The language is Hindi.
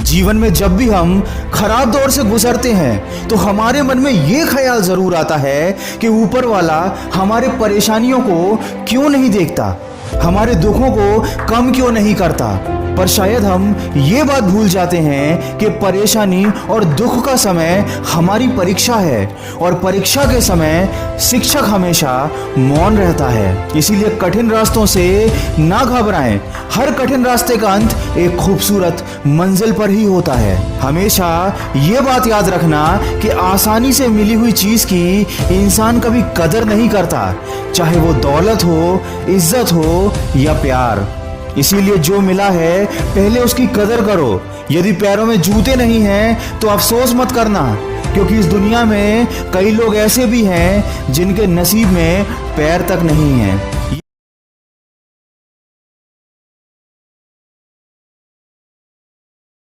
जीवन में जब भी हम खराब दौर से गुजरते हैं तो हमारे मन में ये ख्याल जरूर आता है कि ऊपर वाला हमारे परेशानियों को क्यों नहीं देखता, हमारे दुखों को कम क्यों नहीं करता। पर शायद हम ये बात भूल जाते हैं कि परेशानी और दुख का समय हमारी परीक्षा है और परीक्षा के समय शिक्षक हमेशा मौन रहता है। इसीलिए कठिन रास्तों से ना घबराएं, हर कठिन रास्ते का अंत एक खूबसूरत मंजिल पर ही होता है। हमेशा ये बात याद रखना कि आसानी से मिली हुई चीज की इंसान कभी कदर नहीं करता, चाहे वो दौलत हो, इज्जत हो या प्यार। इसीलिए जो मिला है पहले उसकी कदर करो। यदि पैरों में जूते नहीं हैं तो अफसोस मत करना, क्योंकि इस दुनिया में कई लोग ऐसे भी हैं जिनके नसीब में पैर तक नहीं हैं।